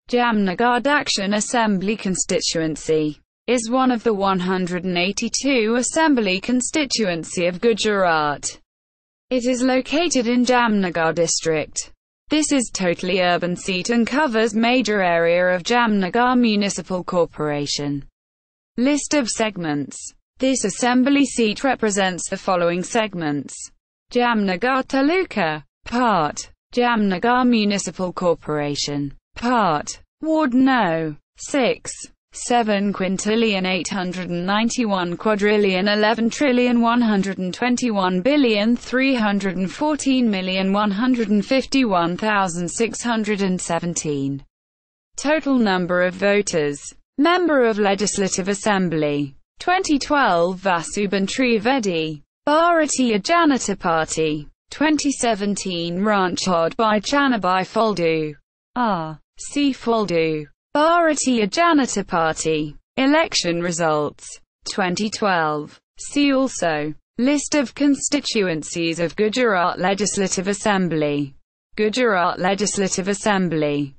Jamnagar Dakshin Assembly constituency is one of the 182 assembly constituency of Gujarat. It is located in Jamnagar District. This is totally urban seat and covers major area of Jamnagar Municipal Corporation. List of segments. This assembly seat represents the following segments: Jamnagar Taluka, part, Jamnagar Municipal Corporation, part, Ward No. 6, 7,11,191,351,151,151,617. Total number of voters. Member of Legislative Assembly 2012 Vasuban Trivedi, Bharatiya Janata Party. 2017 Ranchod by Chanabai Foldu, R.C. Foldu, Bharatiya Janata Party. Election results 2012. See also List of constituencies of Gujarat Legislative Assembly. Gujarat Legislative Assembly.